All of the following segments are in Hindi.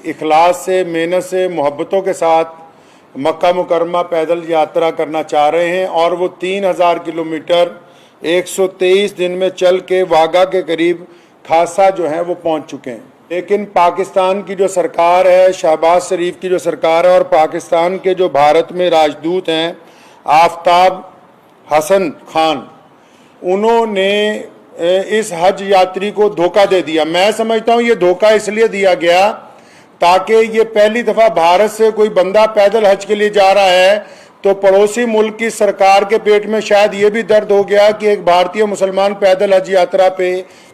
इखलास से, मेहनत से, मोहब्बतों के साथ मक्का मुकरमा पैदल यात्रा करना चाह रहे हैं और वो 3000 किलोमीटर 123 दिन में चल के वाघा के करीब खासा जो है वो पहुंच चुके हैं। लेकिन पाकिस्तान की जो सरकार है, शहबाज शरीफ की जो सरकार है और पाकिस्तान के जो भारत में राजदूत हैं आफ्ताब हसन खान, उन्होंने इस हज यात्री को धोखा दे दिया। मैं समझता हूँ ये धोखा इसलिए दिया गया ताकि ये पहली दफ़ा भारत से कोई बंदा पैदल हज के लिए जा रहा है तो पड़ोसी मुल्क की सरकार के पेट में शायद ये भी दर्द हो गया कि एक भारतीय मुसलमान पैदल हज यात्रा पे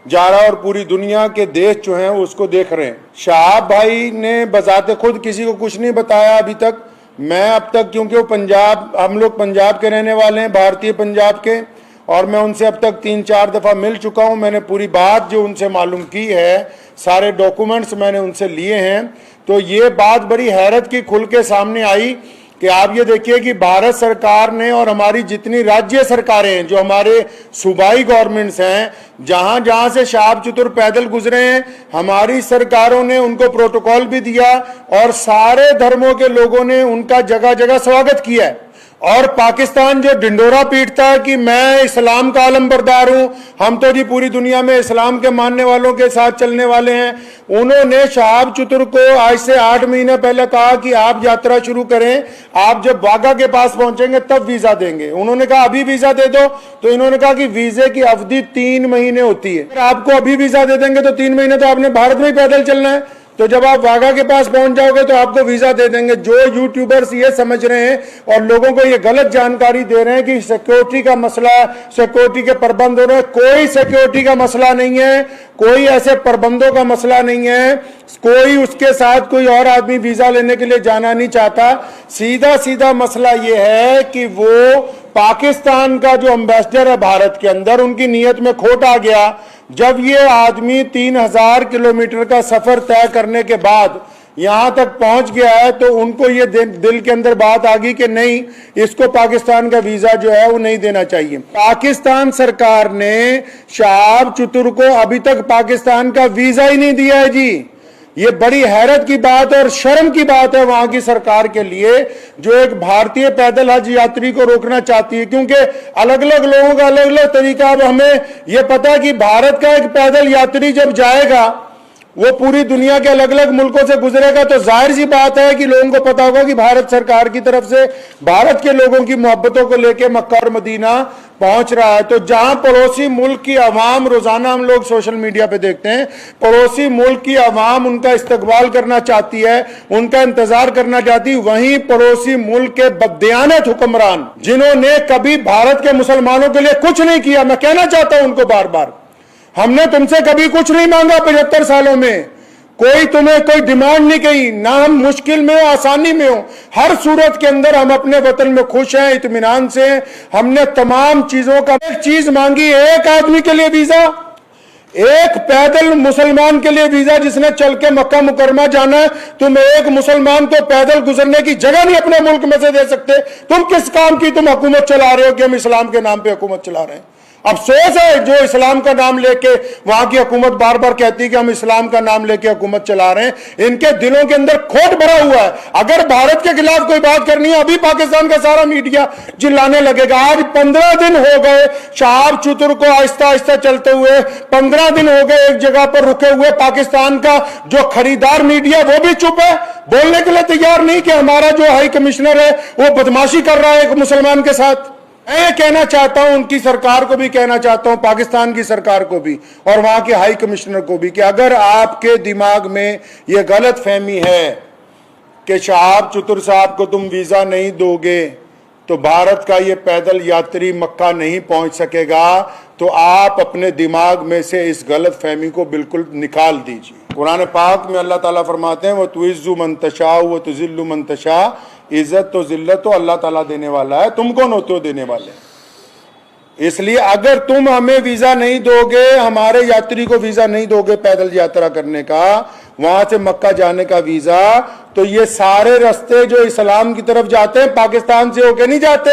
जा रहा है और पूरी दुनिया के देश जो हैं उसको देख रहे हैं। शहाब भाई ने बजाते खुद किसी को कुछ नहीं बताया अभी तक। मैं अब तक, क्योंकि वो हम लोग पंजाब के रहने वाले हैं, भारतीय पंजाब के, और मैं उनसे अब तक 3-4 दफ़ा मिल चुका हूं। मैंने पूरी बात जो उनसे मालूम की है, सारे डॉक्यूमेंट्स मैंने उनसे लिए हैं। तो ये बात बड़ी हैरत की खुल के सामने आई कि आप ये देखिए कि भारत सरकार ने और हमारी जितनी राज्य सरकारें हैं, जो हमारे सूबाई गवर्नमेंट्स हैं, जहां जहां से शहाब चतुर पैदल गुजरे हैं, हमारी सरकारों ने उनको प्रोटोकॉल भी दिया और सारे धर्मों के लोगों ने उनका जगह जगह स्वागत किया है। और पाकिस्तान जो डिंडोरा पीटता है कि मैं इस्लाम का आलमबरदार हूं, हम तो जी पूरी दुनिया में इस्लाम के मानने वालों के साथ चलने वाले हैं, उन्होंने शहाब चतुर को आज से 8 महीने पहले कहा कि आप यात्रा शुरू करें, आप जब वाघा के पास पहुंचेंगे तब वीजा देंगे। उन्होंने कहा अभी वीजा दे दो, तो इन्होंने कहा कि वीजे की अवधि 3 महीने होती है। अगर आपको अभी वीजा दे देंगे तो 3 महीने तो आपने भारत में ही पैदल चलना है, तो जब आप वाघा के पास पहुंच जाओगे तो आपको वीजा दे देंगे। जो यूट्यूबर्स ये समझ रहे हैं और लोगों को ये गलत जानकारी दे रहे हैं कि सिक्योरिटी का मसला, सिक्योरिटी के प्रबंध हो रहे हैं, कोई सिक्योरिटी का मसला नहीं है, कोई ऐसे प्रबंधों का मसला नहीं है, कोई उसके साथ कोई और आदमी वीजा लेने के लिए जाना नहीं चाहता। सीधा सीधा मसला ये है कि वो पाकिस्तान का जो एम्बेसडर है भारत के अंदर, उनकी नीयत में खोट आ गया। जब ये आदमी 3000 किलोमीटर का सफर तय करने के बाद यहां तक पहुंच गया है तो उनको ये दिल के अंदर बात आ गई कि नहीं, इसको पाकिस्तान का वीजा जो है वो नहीं देना चाहिए। पाकिस्तान सरकार ने शहाब चतुर को अभी तक पाकिस्तान का वीजा ही नहीं दिया है जी। ये बड़ी हैरत की बात और शर्म की बात है वहां की सरकार के लिए, जो एक भारतीय पैदल हज यात्री को रोकना चाहती है। क्योंकि अलग अलग लोगों का अलग अलग तरीका। अब हमें यह पता है कि भारत का एक पैदल यात्री जब जाएगा वो पूरी दुनिया के अलग अलग मुल्कों से गुजरेगा, तो जाहिर सी बात है कि लोगों को पता होगा कि भारत सरकार की तरफ से भारत के लोगों की मोहब्बतों को लेकर मक्का और मदीना पहुंच रहा है। तो जहां पड़ोसी मुल्क की आवाम, रोजाना हम लोग सोशल मीडिया पे देखते हैं, पड़ोसी मुल्क की आवाम उनका इस्तकबाल करना चाहती है, उनका इंतजार करना चाहती है, वहीं पड़ोसी मुल्क के बददियानत हुक्मरान जिन्होंने कभी भारत के मुसलमानों के लिए कुछ नहीं किया, मैं कहना चाहता हूं उनको बार बार, हमने तुमसे कभी कुछ नहीं मांगा 75 सालों में, कोई तुम्हें कोई डिमांड नहीं की, ना हम मुश्किल में हो आसानी में हो, हर सूरत के अंदर हम अपने वतन में खुश हैं, इत्मीनान से। हमने तमाम चीजों का एक चीज मांगी, एक आदमी के लिए वीजा, एक पैदल मुसलमान के लिए वीजा जिसने चल के मक्का मुकरमा जाना है। तुम एक मुसलमान को पैदल गुजरने की जगह नहीं अपने मुल्क में से दे सकते। तुम किस काम की तुम हुकूमत चला रहे हो कि हम इस्लाम के नाम पे हुकूमत चला रहे हैं। अफसोस है जो इस्लाम का नाम लेके वहां की हुकूमत बार बार कहती है कि हम इस्लाम का नाम लेके हुकूमत चला रहे हैं, इनके दिलों के अंदर खोट भरा हुआ है। अगर भारत के खिलाफ कोई बात करनी है, अभी पाकिस्तान का सारा मीडिया चिल्लाने लगेगा। आज 15 दिन हो गए शहाब चतुर को आहिस्ता आहिस्ता चलते हुए, 15 दिन हो गए एक जगह पर रुके हुए। पाकिस्तान का जो खरीदार मीडिया वो भी चुप है, बोलने के लिए तैयार नहीं कि हमारा जो हाई कमिश्नर है वो बदमाशी कर रहा है एक मुसलमान के साथ। मैं कहना चाहता हूं, उनकी सरकार को भी कहना चाहता हूं, पाकिस्तान की सरकार को भी और वहां के हाई कमिश्नर को भी, कि अगर आपके दिमाग में यह गलत फहमी है कि शहाब चतुर साहब को तुम वीजा नहीं दोगे तो भारत का ये पैदल यात्री मक्का नहीं पहुंच सकेगा, तो आप अपने दिमाग में से इस गलत फहमी को बिल्कुल निकाल दीजिए। कुरान पाक में अल्लाह ताला फरमाते हैं, वो तुइज़्ज़ु मन तशा व तुज़िल्लु मन तशा, इज्जत तो जिल्लत तो अल्लाह ताला देने वाला है, तुम कौन होते हो देने वाले। इसलिए अगर तुम हमें वीजा नहीं दोगे, हमारे यात्री को वीजा नहीं दोगे पैदल यात्रा करने का, वहां से मक्का जाने का वीजा, तो ये सारे रास्ते जो इस्लाम की तरफ जाते हैं पाकिस्तान से होके नहीं जाते।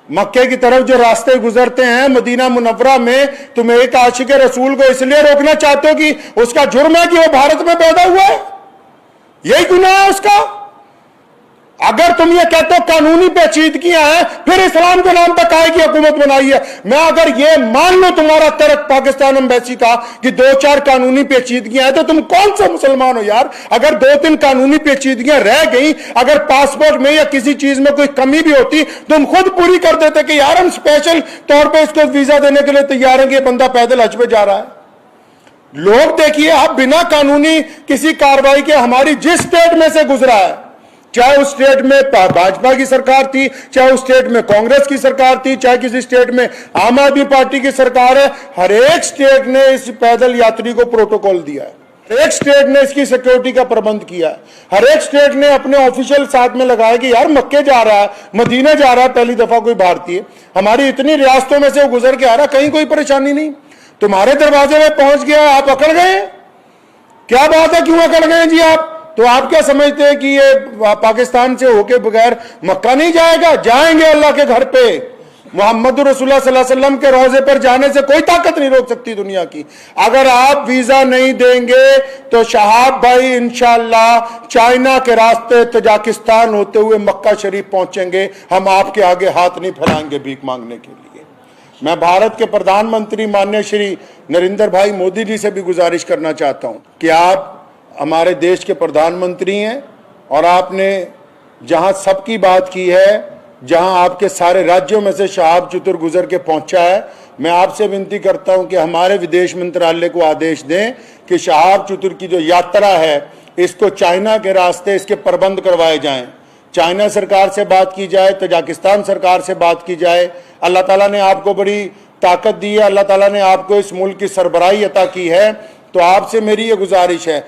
मक्के की तरफ जो रास्ते गुजरते हैं मदीना मुनव्वरा में, तुम एक आशिक रसूल को इसलिए रोकना चाहते हो कि उसका जुर्म है कि वो भारत में पैदा हुआ है, यही गुनाह है उसका। अगर तुम ये कहते हो कानूनी पेचीदगियां हैं, फिर इस्लाम के नाम पर काहे की हुकूमत बनाई है। मैं अगर ये मान लो तुम्हारा तर्क पाकिस्तान एम्बेसी का कि 2-4 कानूनी पेचीदगियां हैं, तो तुम कौन सा मुसलमान हो यार। अगर 2-3 कानूनी पेचीदगियां रह गई, अगर पासपोर्ट में या किसी चीज में कोई कमी भी होती, तुम खुद पूरी कर देते कि यार हम स्पेशल तौर पर इसको वीजा देने के लिए तैयार हैं कि बंदा पैदल हज पे जा रहा है। लोग देखिए, आप बिना कानूनी किसी कार्रवाई के हमारी जिस स्टेट में से गुजरा है, चाहे उस स्टेट में भाजपा की सरकार थी, चाहे उस स्टेट में कांग्रेस की सरकार थी, चाहे किसी स्टेट में आम आदमी पार्टी की सरकार है, हर एक स्टेट ने इस पैदल यात्री को प्रोटोकॉल दिया है, हर एक स्टेट ने इसकी सिक्योरिटी का प्रबंध किया है, हर एक स्टेट ने अपने ऑफिशियल साथ में लगाया कि यार मक्के जा रहा है, मदीना जा रहा है पहली दफा कोई भारतीय, हमारी इतनी रियासतों में से वो गुजर के आ रहा, कहीं कोई परेशानी नहीं। तुम्हारे दरवाजे में पहुंच गया, आप अकड़ गए। क्या बात है, क्यों अकड़ गए जी आप? तो आप क्या समझते हैं कि ये पाकिस्तान से होके बगैर मक्का नहीं जाएगा? जाएंगे अल्लाह के घर पे। मोहम्मद रसूलुल्लाह सल्लल्लाहु अलैहि वसल्लम के रोजे पर जाने से कोई ताकत नहीं रोक सकती दुनिया की। अगर आप वीजा नहीं देंगे तो शहाब भाई इंशाअल्लाह चाइना के रास्ते तजाकिस्तान होते हुए मक्का शरीफ पहुंचेंगे। हम आपके आगे हाथ नहीं फैलाएंगे भीख मांगने के लिए। मैं भारत के प्रधानमंत्री माननीय श्री नरेंद्र भाई मोदी जी से भी गुजारिश करना चाहता हूं कि आप हमारे देश के प्रधानमंत्री हैं और आपने जहां सबकी बात की है, जहां आपके सारे राज्यों में से शहाब चतुर गुजर के पहुंचा है, मैं आपसे विनती करता हूं कि हमारे विदेश मंत्रालय को आदेश दें कि शहाब चतुर की जो यात्रा है इसको चाइना के रास्ते इसके प्रबंध करवाए जाएं। चाइना सरकार से बात की जाए, तजाकिस्तान सरकार से बात की जाए। अल्लाह ताला ने आपको बड़ी ताकत दी है, अल्लाह ताला ने आपको इस मुल्क की सरबराही अता की है, तो आपसे मेरी ये गुजारिश है